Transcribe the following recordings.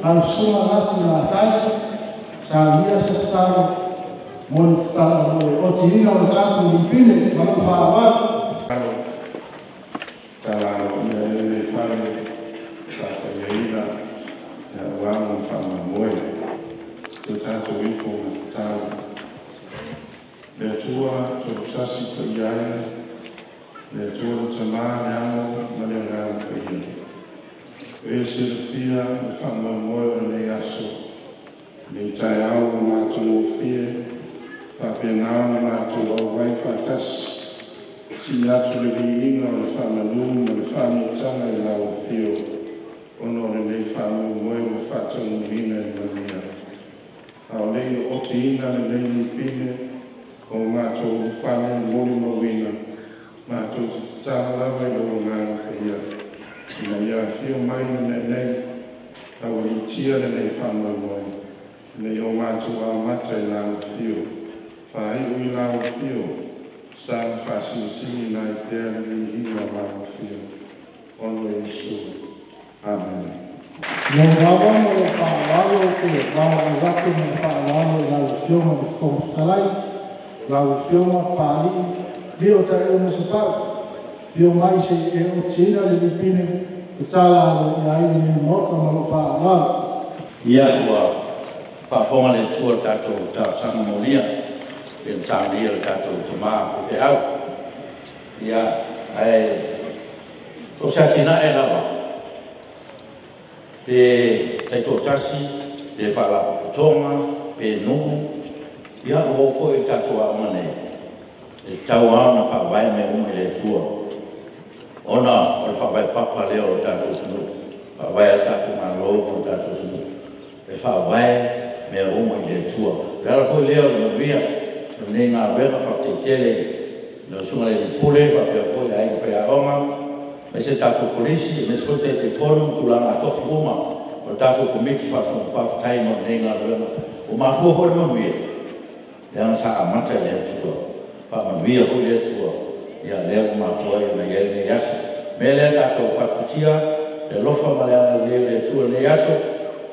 au suma nati na tai sa mia sa staro mo ta o tina o tatu lipine ma lo fa wa tala le fale sa taina ya wa mo fa mo to tatu info ta le tua to sasi to ya le tua to ma na mo ma le ga ko e se fia fa mo le aso le tai au ma to fie pa pena ma to wai fa tas si atu le vinga o le whamanu ma le whamitanga I lau fio ono le nei whamu moe o whatangu ina I mamia. Ao nei o te ina le nei ni pine o mātou whame mori mawina mātou tāna lawa I loro ngāna pia. Ina ia fio mai ne nei au li tia le nei whamu moe. Nei o mātou a mata I lau fio. Whai ui lau fio. Sa fasisi na idea ni ina mama fio. Ono Yesu. Amen. Mo rawa mo le whaawalo ke rawa watu mo whaawalo lau fioma ni whomftalai, lau fioma pāli, leo ta e mo sepau. Fio mai se e o tina le lipine, e tala o I aile ni mota mo lo whaawalo. Ia kua whaafonga le tua tātou tā sanga moria. Pensar dia kata cuma PPL, ya, sosial era apa? Teknologi, develop tonga, penung, ya, wofo kata mana? Tahu na fabai me le tua. Ona, orang fabai papa leo kata sunu, fabai kata malo kata sunu, fabai me le tua. Kalau kau leo lebih nei ngā wera whaketele no sunga le pule wa pia pule ai whea onga me se tātou kolisi me se kote te whono tulanga tofu uma o tātou komiti whakatau no nei ngā wera o mā fuahore manuia le ana sa amata le atua whamanuia hui le atua ia leo mā fuahore na iere nei aso me le tātou pakutia le lofa ma le ana le atua nei aso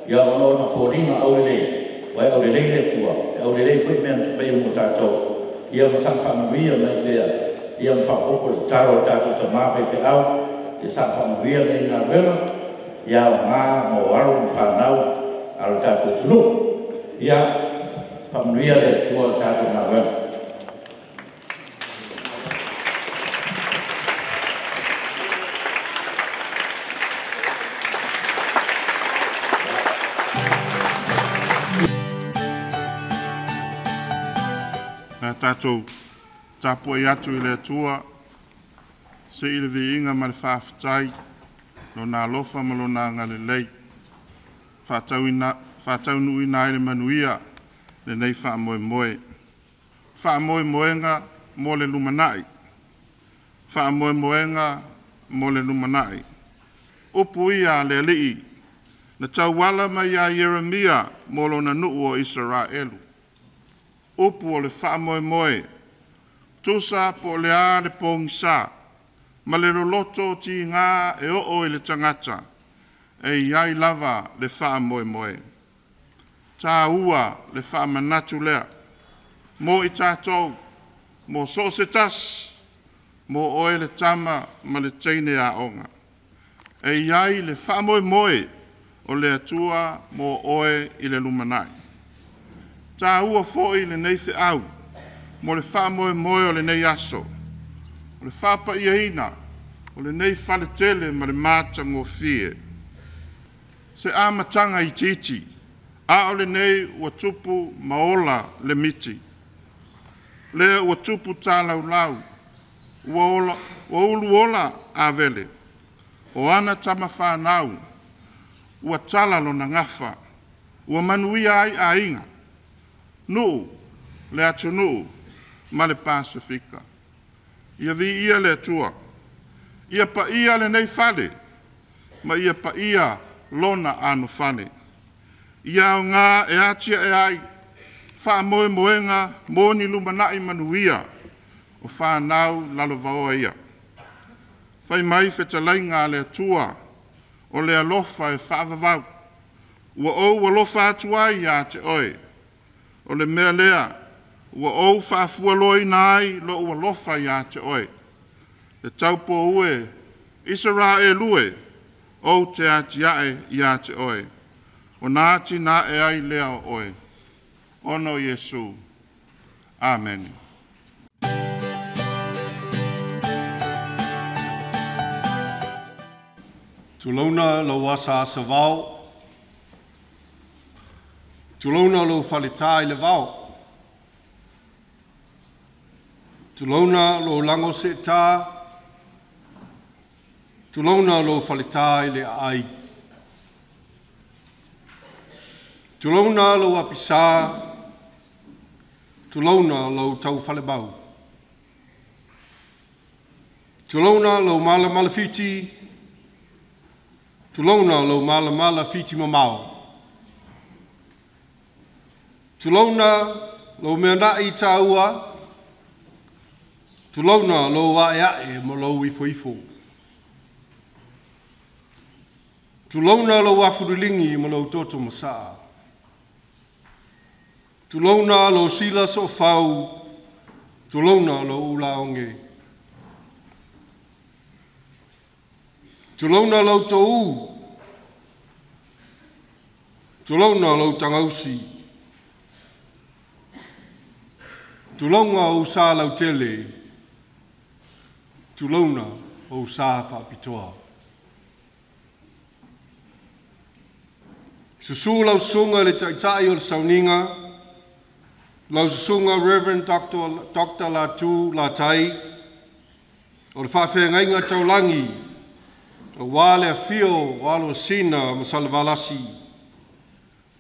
ia ono na whoringa au lei Wai au lelei le tua, au lelei fai mea te whai mo tātou. Ia ma sang whamawia mai pēr, ia ma whapoko le taro tātou ta māwhai whi au, ia sang whamawia nei ngā rema, ia o ngā mo aru mo whanau, aru tātou tunu. Ia whamawia le tua tātou ngā rema. Tātou tapo I atu I le atua se I le viinga ma le whawhatai no nā lofa ma lo nā ngalelei whātau nui nā ele manuia le nei whaamoe moe whaamoe moenga mo le lumanai whaamoe moenga mo le lumanai upu ia le alii na tauwala mai a Yeremia mo lo na nuu o Israelu upu o le whaamoe moe, tusa po le a le pōngisa, ma le roloto ti ngā e o le tangata, e iai lava le whaamoe moe. Tā ua le whaamanatu lea, mo I tātou, mo sosetas, mo oe le tama ma le teine a onga. E iai le whaamoe moe o le atua mo oe I le lumanai. Tā ua fōi le nei te au, mo le whaamoe moe o le nei aso, o le whapa iahina, o le nei whale tele ma le mātango fie. Se āmatanga I titi, a o le nei ua tupu maola le miti. Le ua tupu tā lau, ua ulu ola avele, o ana tama whanau, ua tala lo na ngafa, ua manuia ai a inga. Nuu, le atu nuu, ma le Pasifika. Ia vi ia le atua. Ia pa ia le nei fale, ma ia pa ia lona anu fane. Ia o ngā e atia e ai, wha moe moenga, mōni lumanai manuia, o wha nau lalo vaoa ia. Whai mai whetalai ngā le atua, o le alofa e wha vavau, ua ou ua lofa atu ai iā te oe. O le mea lea, ua ou whaafualoina ai lo ua lofa iā te oe. Le taupo ue, isa rā e lue, ou te ati ae iā te oe. O nāti nā e ai lea o oe. Ono Yesu. Amen. Tulauna lo wasa sa vau. Tulauna lo whalitai le vau. Tulauna lo lango se tā. Tulauna lo whalitai le ai. Tulauna lo apisa. Tulauna lo tau whalebau. Tulauna lo mala malafiti. Tulauna lo mala mala fiti mamau. Tulauna lo meana i taua. Tulauna lo ae mo lo ifo. Tulauna lo wafurulingi mo lo toto masaa. Tulauna lo sila so fau. Tulauna lo ulaonge. Tulauna lo tou. Tulauna lo tangausi. Tulauna o sa lau tele. Tulauna o sa whapitoa. Susu lau sunga le taitai o le sauninga. Lau susunga Reverend Dr. Latu Latai. O le whawhengainga taulangi. O wale a fio, walo sina, masalavalasi.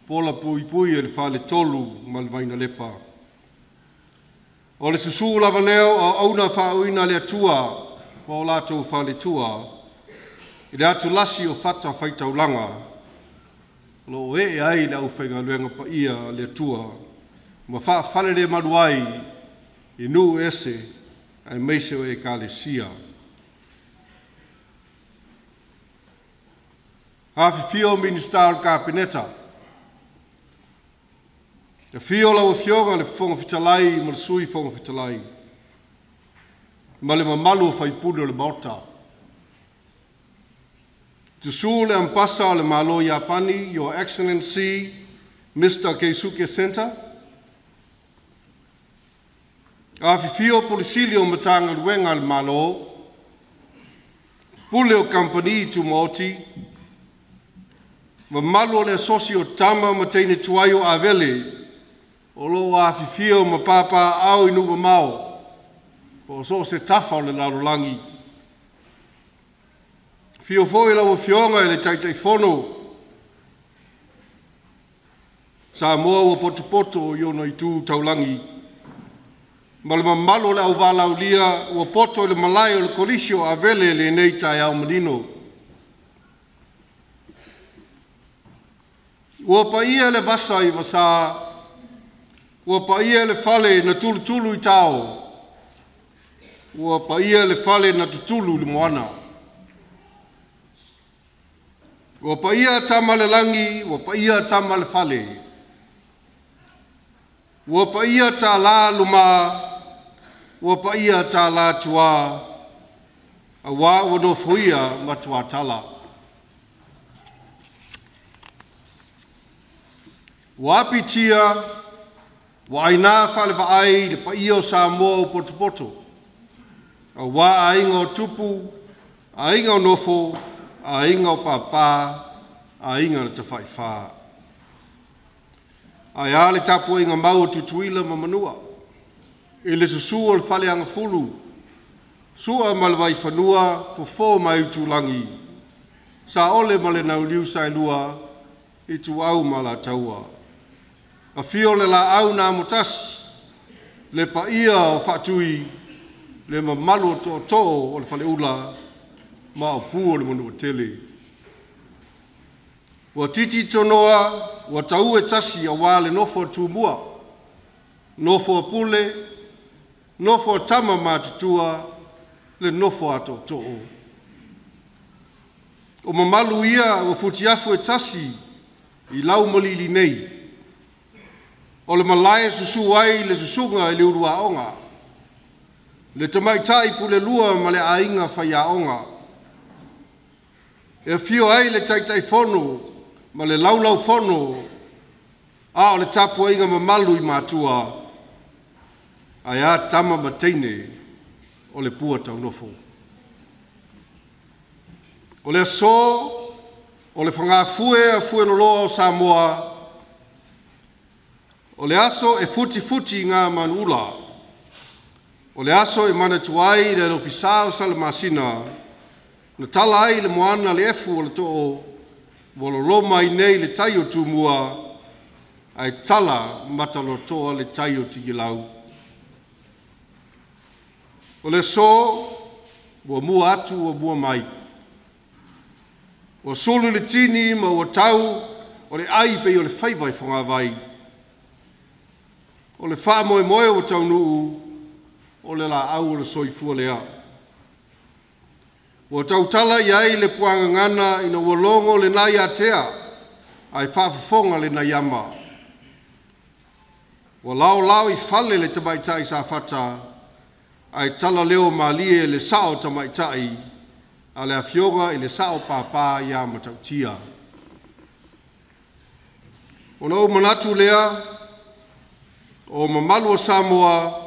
Pola pui e le whale tolu, malvaina lepa. O le susu lavaneo a auna whauina le atua, o lato whale tua. I le atu lasi o whata whaitaulanga. Lo e ai le au whainga luenga pa ia le atua. Ma whale le maruai, i nu ese, ai meise o e kālesia. Hafi fio minister kabineta. E fio lau fionga le fonga fitalai, ma le sui fonga fitalai. Ma le mamalu fai pudo le mauta. Tusu le ampasa le malo Japani, Your Excellency, Mr. Keisuke Center. Hafi fio polisilio matanga luenga le malo. Pule o company tu moti. Ma malo le socio tama ma teine tuaio avele. O lo a fifio ma papa au inu ma mau. O so se tafa le larolangi. Fio foi la o fionga e le taitai fono. Sa moa o potupoto o iono i tu taulangi. Ma le mamalo le au vala ulia o poto le malai o le kolisi o avele le nei tai au manino. Ua paia le vasa i vasa, ua paia le fale na tulu i tau, ua paia le fale na tutulu le moana. Ua paia tama le langi, ua paia tama le fale. Ua paia ta la luma, ua paia ta la tua, a wa ua no fuia ma tua tala. Wapi tia, wa aina whale ai le paio sa moa o potopoto. A wa ainga o tupu, ainga o nofo, ainga o papa, ainga o te whaiwha. Ai ale tapu inga mau tutuila ma manua. E le susu o le whale anga fulu. Sua malwai whanua, fo mai utulangi. Sa ole male nau liu sai lua, i tu au mala taua. A fio le la au na motasi, le pa ia o whatui, le mamalu o to o le whale ula, ma o pu o le monu o tele. Wa titi tonoa, wa tau e tasi a wā le nofo tūmua, nofo pule, nofo tama mātutua, le nofo ato to'o. O mamalu ia o futiafu e tasi, I lau malili nei. O le malae susu ai le susunga I le urua onga. Le tamaitai pule lua ma le ainga whaia onga. E fio ai le taitai fono ma le laulau fono a o le tapu ainga ma malu I mātua. Ai a tama ma teine o le pua tau nofo. O le so o le whangafue a fue loloa o Samoa. O le aso e futi ngā manula. O le aso e manatuai le ofisao sa le masina. Na tala ai le moana le efu o le to'o. Wololoma I nei le tai o tumua. Ai tala matalotoa le tai o tigilau. O le so, wa mua atu o mua mai. O solo le tini ma o tau, o le ai pe o le whaiwai whanga vai. O le wha moe moe o tau nuu, o le la au o le soifua lea. O tau tala I ai le puanga ngana ina walongo le nai atea, ai whaafafonga le nai ama. O lao I fale le tamaitai sa fata, ai tala leo malie le sao tamaitai, a le afioga I le sao papa ia matautia. O na o manatu lea, o mamalu o Samoa,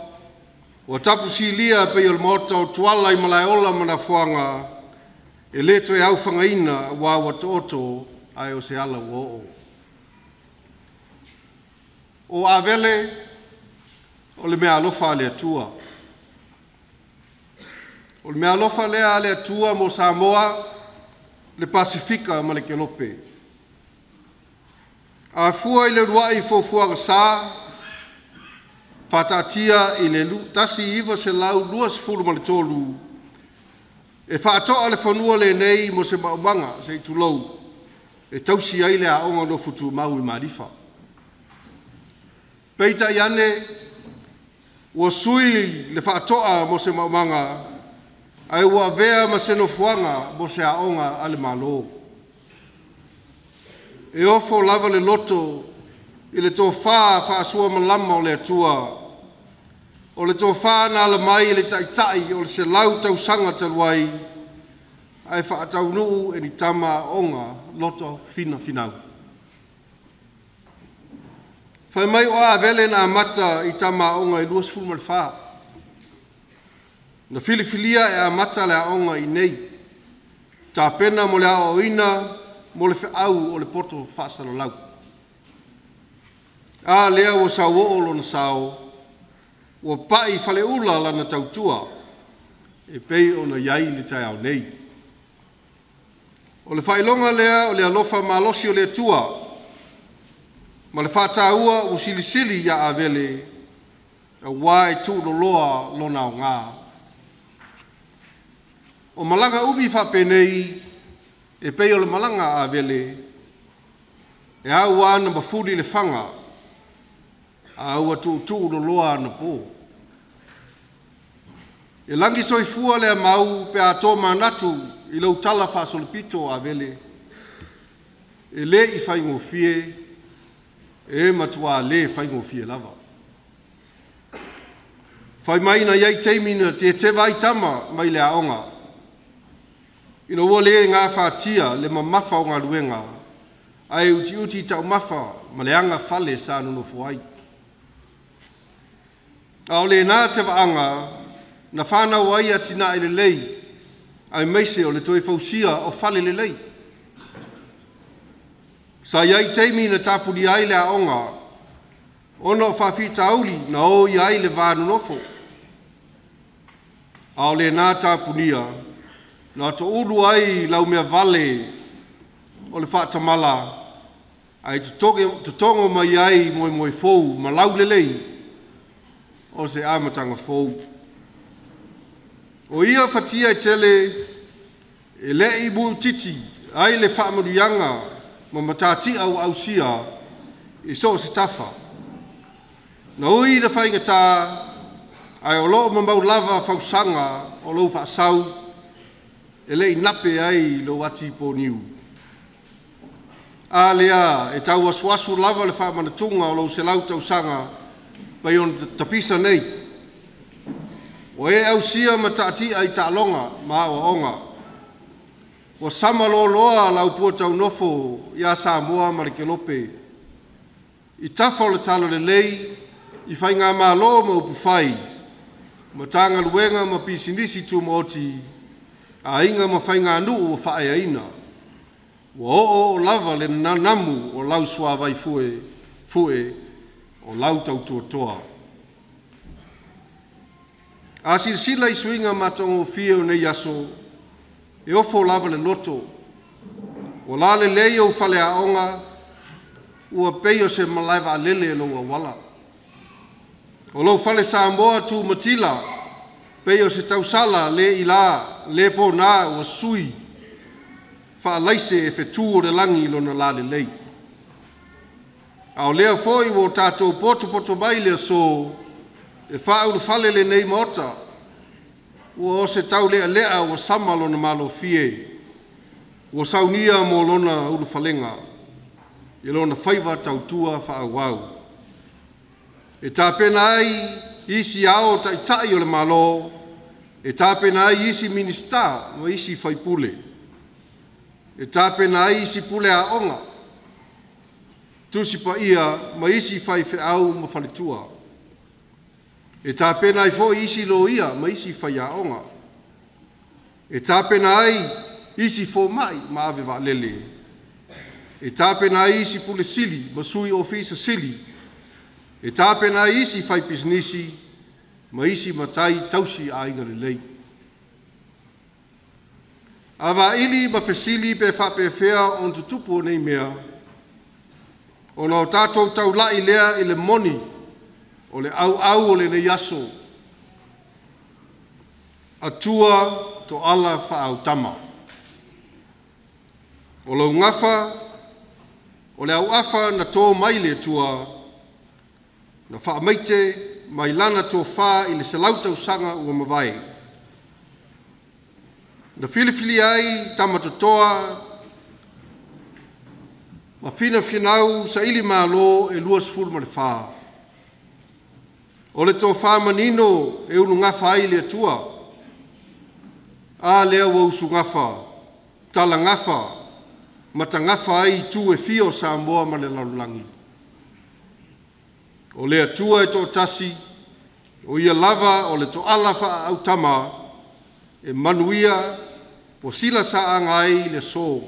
o tapu silia pe o le mota o tuala I malaiola manafuanga, e leto e au whangaina wa watoto ai o se ala uo. O AVELE, o le mea alofa le atua. O le mea alofa lea le atua mo Samoa, le Pasifika ma le Kelope. A fua I le ruai fofua sa, whatatia I le tasi iwa se lau luas fulu ma le tolu. E whaatoa le whanua le nei mo se maumanga, se I tulou. E tausi ai le a onga no futu mau I marifa. Peita iane, ua sui le whaatoa mo se maumanga, ai ua vea ma se no fuanga mo se aonga ale malo. E ofo lava le loto I le tō wha asua malama o le atua. O le tō wha na ala mai le taitai o le se lau tau sanga taluai, ai wha atau nuu e ni tama onga loto fina finau. Whai mai o AVELE na amata I tama onga I luas fulma le wha. Na filifilia e amata le aonga I nei. Ta pena mo le ao ina, mo le whiau o le poto whaasalo lau. A lea o sa woolo na sao, o pai fale ula lana tautua, e pei o na iai le tai au nei. O le whailonga lea o le alofa malosi o le tua, ma le whataua o silisili ia AVELE, a wai tu loa lona o ngā. O malanga umi whapenei, e pei o le malanga AVELE, e au ana mafuri le whanga, a ua tu loa na po. E langi soifua le mau pe a tō manatu I lau tala whasolipito AVELE, e le I whaingo fie, e matua le whaingo fie lava. Whai mai na iai teimina te vai tama mai le aonga. Ina ua le ngā whātia le mamafa o ngā ruenga, ai uti tau mafa ma le anga fale sa nuno fuai. A o le nā te waanga, na whānau ai atina I le lei, ai meise o le toi fausia o fale le lei. Sa iai teimi na tapuri ai le aonga, ona o whawhita auli na o iai le vānu nofo. A o le nā tapunia, na to uru ai lau mea vale o le whātamala, ai tutongo mai ai moe fou, ma lau le lei, o se amatanga fou. O ia whatia tele, e le I bu titi, ai le whaamaruianga, ma matati au sia, I so se tafa. Na ui na whainga tā, ai o loo mamau lava whausanga, o loo whaasau, e le I nape ai lo ati po niu. A lea e tau aswasu lava le whaamanatunga o lau se lau tausanga pai on tapisa nei. O e au sia ma taati ai ta'alonga ma o onga. O sama loa lau pua tau nofo ia Samoa ma le kelope. I tafa o le talo le lei, i whai ngā mālo ma upu whai. Ma tanga luenga ma pisinisi tu maoti, a inga ma whai ngā nuu o whae aina. O lava le nanamu o lau suawai fue o lau tau tuatoa. A sila i suinga matongo fia o nei aso, e ofo lava le loto. O la le lei o whale a onga, ua peio se malaiva a lele lo a wala. O lau whale Samoa tu matila, peio se tausala le ila, le po nā ua sui, wha laise e whetū o le langi lona la le lei. A o lea foi o tātou poto mai lea so, e wha au le whale le nei mota, ua o se tau lea o sama lona malo fie, ua saunia mo lona ulu whalenga, e lona whaiva tautua wha au au. E tāpena ai isi ao tai o le malo, e tāpena ai isi minista ma isi whaipule. E tāpena ai isi pule a onga, tusi pa ia ma isi whaife au ma whalitua. E tāpena ai fo isi lo ia ma isi whai a onga. E tāpena ai isi fo mai ma ave wa lele. E tāpena ai isi pule sili ma sui ofisa sili. E tāpena ai isi whai pisnisi ma isi matai tausi a inga le lei. Awa ili ma fesili pe whapewhea on tutupu nei mea. O nao tātou tau lai lea i le moni o le au o le nei aso. Atua to ala whaau tama. O lau ngafa, o le au afa na tō mai le tua, na wha maite mai lana tō wha i le selautau sanga ua mawai. Na filifili ai tamatotoa, ma fina finau sa ili malo e luas fulma le wha. O le tō wha manino e unu ngafa ai le tua, a lea wausu ngafa, tala ngafa, mata ngafa ai tu e fio Samoa ma le lalulangi. O lea tua e tō tasi, o ia lava o le tō alafa au tama, e manuia, po sila sa angai le so.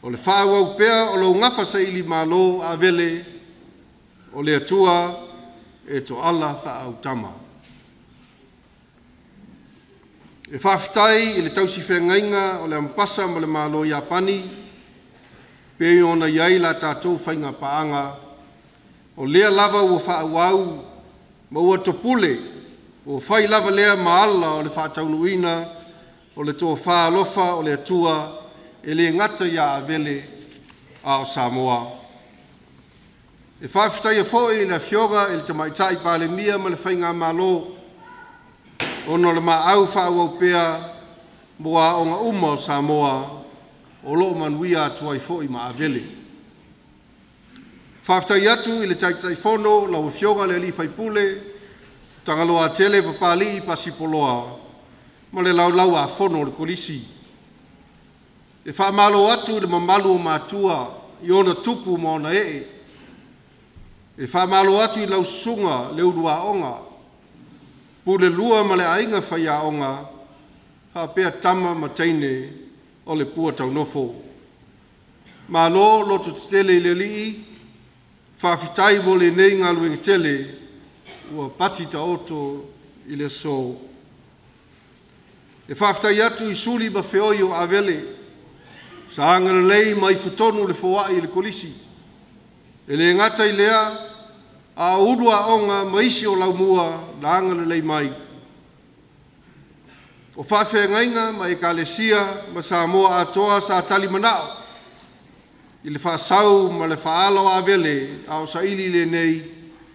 O le whaau au pea o lau ngafa sa ili malo avele, o le atua e to ala whaau tama. E whawhitai i le tausi whengainga o le ampasa ma le malo Iapani, pe ona iai la tātou whainga paanga, o lea lava ua whaau au, ma ua topule, o whai lava lea maala o le whaataunuina, o le tō whaalofa o le atua, e le ngata ia avele a o Samoa. E whawhitai a fōi le fioga e le tamaitai pāle mia ma le whainga malo, ono le maau whaau au pea, moa o ngā uma o Samoa, o lo manuia atua i fōi ma avele. Whawhitai atu i le taitai whono, lau fioga le li whaipule, tangaloa tele papali i pasipoloa, ma le lau a whono le KOLISI. E whaamalo atu le mamalu o mātua i ona tupu ma ona e. E whaamalo atu i lau sunga le urua onga. Pule lua ma le ainga whaia onga, hapea tama ma teine o le pua tau nofo. Ma lo loto tele i le lii, whawhitai mo le nei ngā luenga tele, ua pati ta oto i le so. E whawhitai atu i suli ma whioi o avele, sa angara lei mai futonu le whawai i le KOLISI. E le ngata i lea, a urua onga maisi o lau mua na angara lei mai. O whawhengainga ma e kalesia ma Samoa atoa sa tali manao. I le whaasau ma le whaalo avele a o sa ili le nei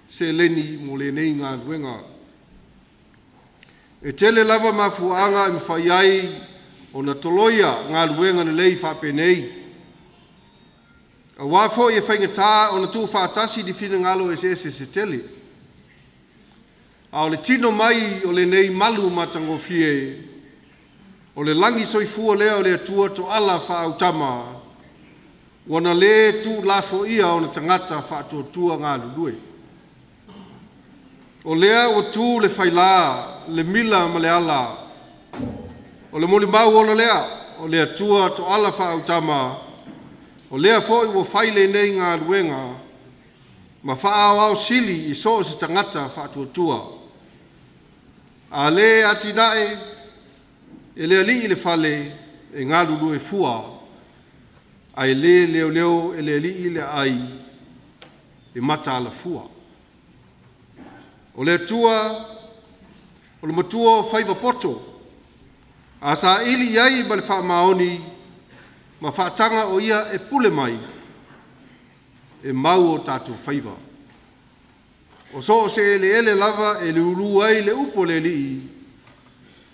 se leni mo le nei ngā ruenga. E tele lava mafuanga i mwhaiai o na toloia ngā ruenga na lei whapenei. A wafo e whaingatā o na tū whātasi di whina ngalo se tele. A o le tino mai o le nei malu matango fie. O le langi soifua lea o le atua to ala whaautama. Wana le tu lafo ia o na tangata whaatuatua ngā lulue. O lea o tu le whailā, le mila ma le ala. O le moli mau o lea, o le atua to ala whaautama. O lea fo i wo whaile nei ngā luenga. Ma whaau au sili i so si tangata whaatuatua. A le ati nae, e lea li i le whale e ngā lulue fua. Ai le leo leo e le li i le ai e mata ala fua. O le tua, o le matua o whaiva poto. A sa ili iai ma le wha maoni, ma whaatanga o ia e pule mai, e mau o tātou whaiva. O so se ele lava e le ulu ai le upo le li,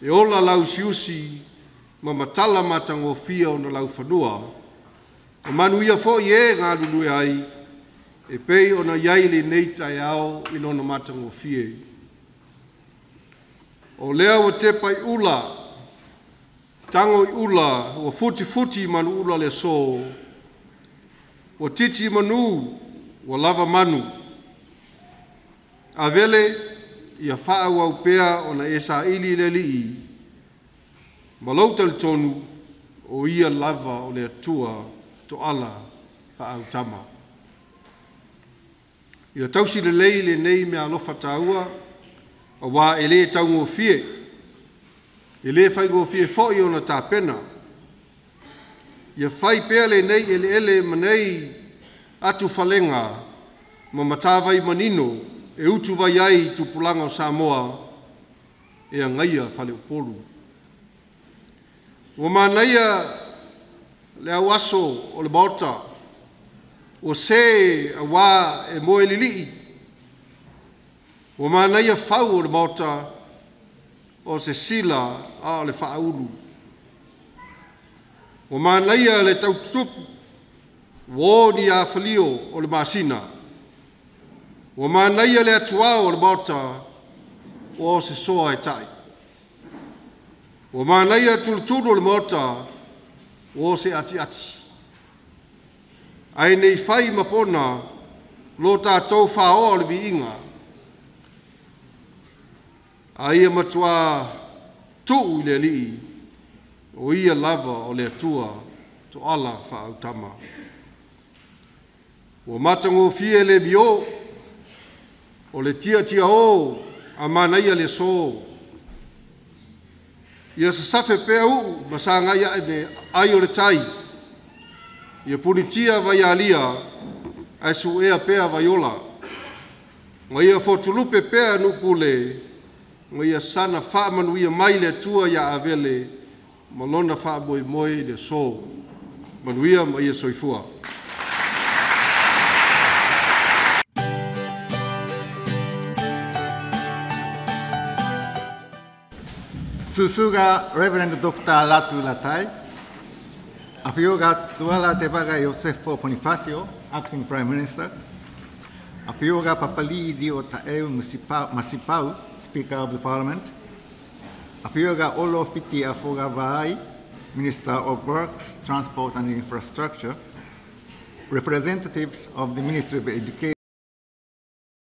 e ola lau siusi, ma matala matango fia o na lau whanua, o manu ia fo i e ngā lulue ai, e pei o na iai le neita e ao i lona matango fie. O lea o te pai ula, tango i ula, o futi manu ula le so, o titi manu, o lava manu. Avele, ia whaau au pea o na esa ili le lii, ma lautal tonu o ia lava o le atua to ala whaau tama. Ia tausi le lei le nei mea alofa taua, a wā e le taungo fie, e le whaingo fie fōi o na tāpena. Ia whai pea le nei ele manei atu whalenga, ma matawai manino, e utu vai ai tupulanga o Samoa, e a ngaia whale upolu. Wa manaia le au aso o le bauta, o se a wā e moe lilii. Wa manaia whau o le bauta, o se sila a o le whaaulu. Wa manaia le taututupu, wō ni a whalio o le masina. Wa manaia le atua o le bauta, o se soa e tai. Wa manaia tulutulu o le bauta, o se ati. Ai nei whai mapona, lo tātou whao o le viinga. Ai e matua tuu i le lii, o ia lava o le atua to ala whaautama. Wa matango fie le bio, o le tia o, a manaia le so. Ia sa safe pea u, ma sa ngai ai o le tai. Ia punitia vai alia, ai su ea pea vai ola. Ma ia fotulupe pea nupule, ma ia sana wha manuia mai le tua ia avele, ma lona wha moi le so. Manuia ma ia soifua. Susuga Reverend Dr. Latu Latai, Afioga Tuala Tevaga Josefo Bonifacio, Acting Prime Minister, Afioga Papali Dio Taeu Masipau, Speaker of the Parliament, Afioga Olo Fiti Afoga Vai, Minister of Works, Transport and Infrastructure, representatives of the Ministry of Education,